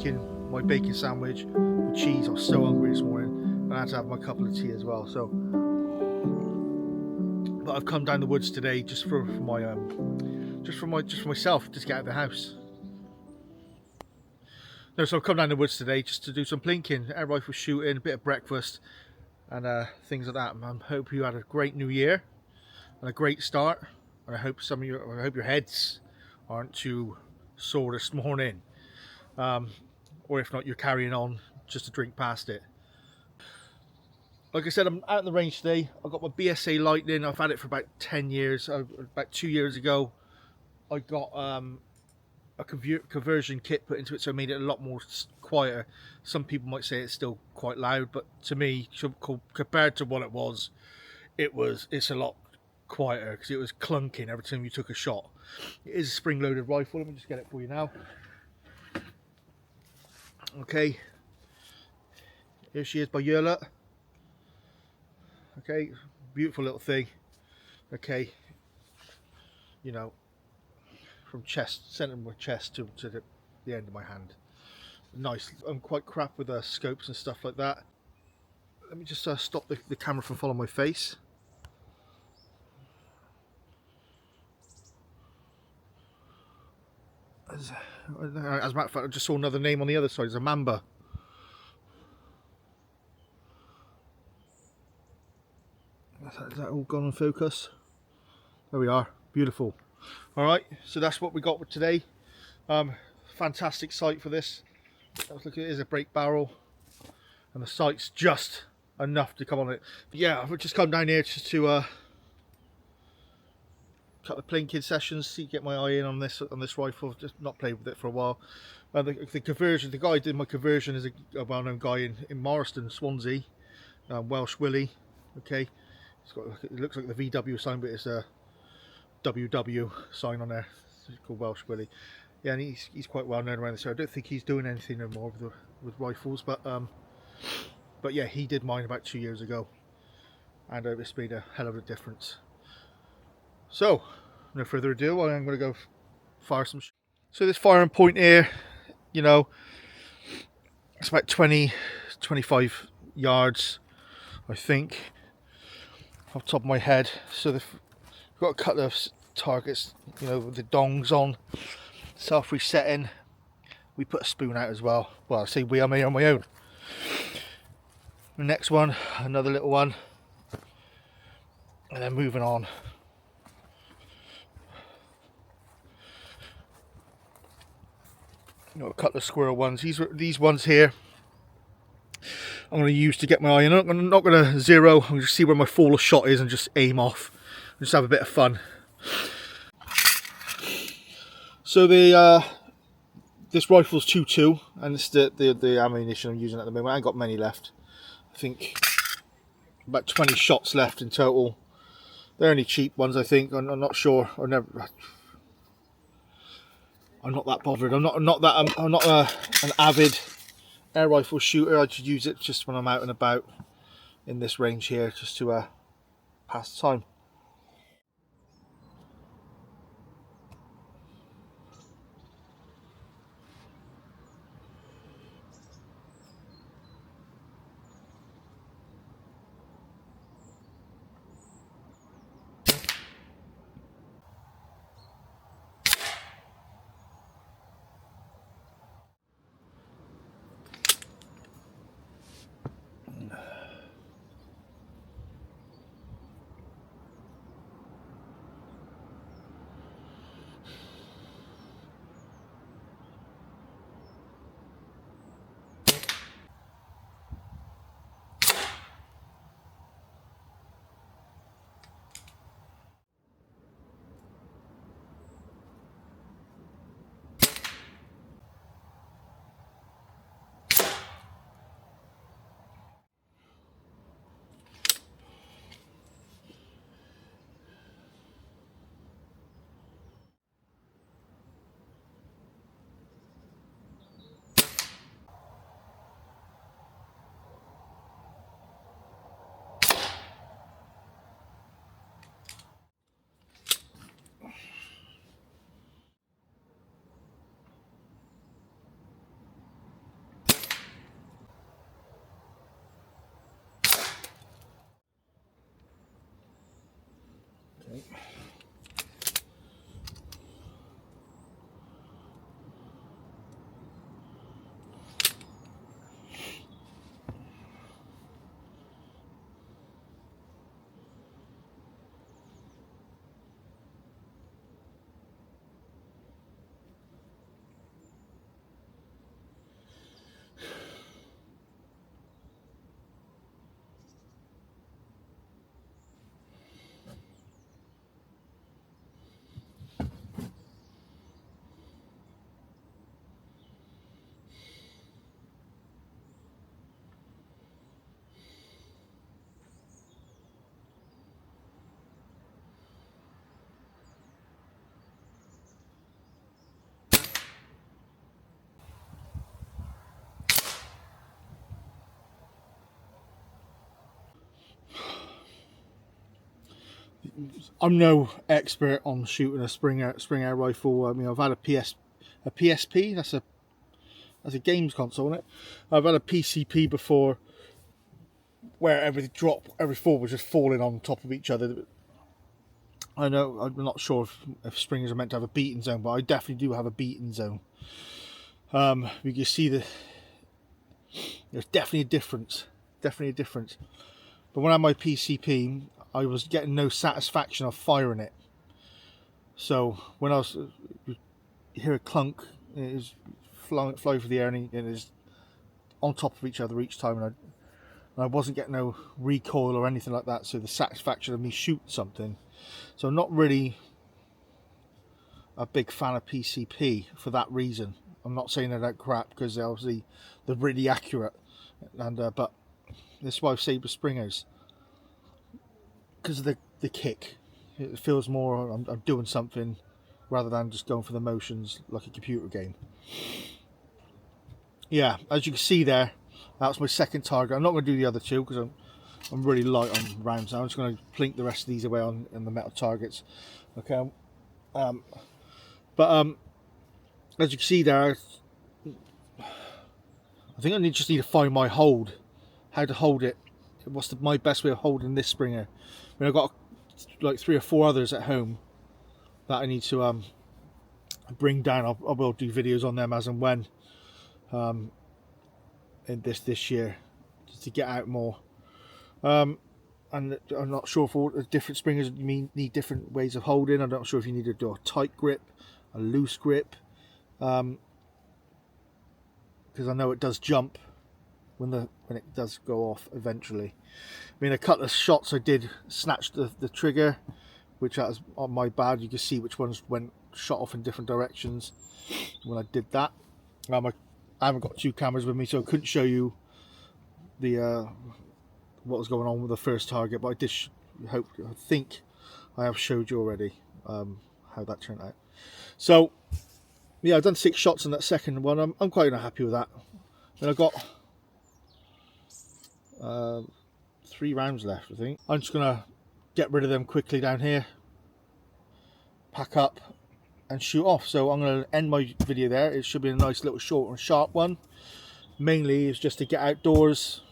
making my bacon sandwich with cheese. I was so hungry this morning, and I had to have my cup of tea as well. So, but I've come down the woods today just for myself, just get out of the house. No, so I've come down the woods today just to do some plinking, air rifle shooting, a bit of breakfast, and things like that. I hope you had a great new year and a great start. And I hope your heads aren't too sore this morning, or if not, you're carrying on just to drink past it. Like I said, I'm out in the range today. I've got my BSA Lightning. I've had it for about 10 years. About 2 years ago, I got a conversion kit put into it, so it made it a lot more quieter. Some people might say it's still quite loud, but to me, compared to what it was, it's a lot quieter because it was clunking every time you took a shot. It is a spring-loaded rifle. Let me just get it for you now. Okay, here she is by Yerlet. Okay, beautiful little thing. Okay, you know, from center of my chest to the end of my hand. Nice. I'm quite crap with scopes and stuff like that. Let me just stop the camera from following my face. As a matter of fact, I just saw another name on the other side. It's a Mamba. Is that all gone in focus? There we are. Beautiful. Alright, so that's what we got for today. Fantastic sight for this. Look, it is a break barrel, and the sight's just enough to come on it. But yeah, I've just come down here just to couple of plinking sessions, get my eye in on this rifle. Just not played with it for a while. The conversion, the guy who did my conversion is a well-known guy in Morriston, Swansea, Welsh Willie. Okay, it's got, it looks like the VW sign, but it's a WW sign on there. It's called Welsh Willie. Yeah, and he's quite well known around this area. I don't think he's doing anything no more with rifles, but yeah, he did mine about 2 years ago, and it's made a hell of a difference. So, no further ado, I'm going to go fire some. So this firing point here, you know, it's about 25 yards, I think, off the top of my head. So they've got a couple of targets, you know, with the dongs on, self-resetting. We put a spoon out as well. Well, I say we, I'm here on my own. The next one, another little one, and then moving on. You know, a couple of squirrel ones. These ones here I'm going to use to get my eye in. I'm not going to zero. I'm going to see where my fall of shot is and just aim off and just have a bit of fun. So this rifle's 2.2, and it's the ammunition I'm using at the moment. I ain't got many left. I think about 20 shots left in total. They're only cheap ones, I think. I'm not sure. I'm not that bothered. I'm not an avid air rifle shooter. I just use it just when I'm out and about in this range here, just to pass the time. I'm no expert on shooting a spring air rifle. I mean, I've had a PSP. That's a games console, isn't it? I've had a PCP before, where every fall was just falling on top of each other. I know, I'm not sure if springers are meant to have a beating zone, but I definitely do have a beating zone. You can see there's definitely a difference. But when I had my PCP, I was getting no satisfaction of firing it. So when you hear a clunk, it is fly through the air, and it is on top of each other each time, and I wasn't getting no recoil or anything like that. So the satisfaction of me shooting something. So I'm not really a big fan of PCP for that reason. I'm not saying they're crap, because obviously they're really accurate, and but this is why I've saved the springers, because of the kick. It feels more I'm doing something rather than just going for the motions like a computer game. Yeah, as you can see there, that's my second target. I'm not going to do the other two because I'm really light on rounds now. I'm just going to plink the rest of these away on the metal targets. Okay, as you can see there, I think I just need to find my hold, how to hold it. What's my best way of holding this springer? I mean, I've got like 3 or 4 others at home that I need to bring down. I will do videos on them as and when in this year, just to get out more. And I'm not sure if all the different springers need different ways of holding. I'm not sure if you need to do a tight grip, a loose grip, because I know it does jump when it does go off eventually. I mean, a couple of shots I did snatch the trigger, which was on my bad. You can see which ones shot off in different directions when I did that. I haven't got 2 cameras with me, so I couldn't show you the what was going on with the first target, but I think I have showed you already how that turned out. So yeah, I've done 6 shots in that second one. I'm quite happy with that. Then I've got 3 rounds left, I think. I'm just gonna get rid of them quickly down here, pack up and shoot off. So I'm going to end my video there. It should be a nice little short and sharp one. Mainly it's just to get outdoors,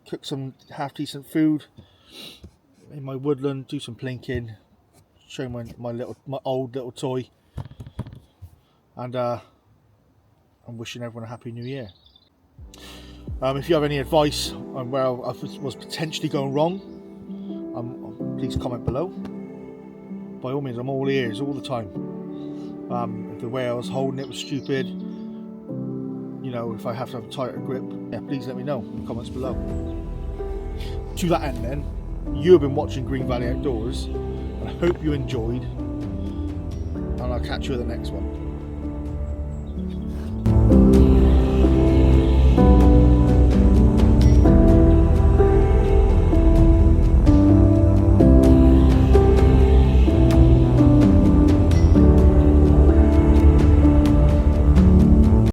cook some half decent food in my woodland, do some plinking, show my old little toy, and I'm wishing everyone a happy new year. If you have any advice on where I was potentially going wrong, please comment below. By all means, I'm all ears all the time. If the way I was holding it was stupid, you know, if I have to have a tighter grip, yeah, please let me know in the comments below. To that end then, you have been watching Green Valley Outdoors, and I hope you enjoyed, and I'll catch you at the next one.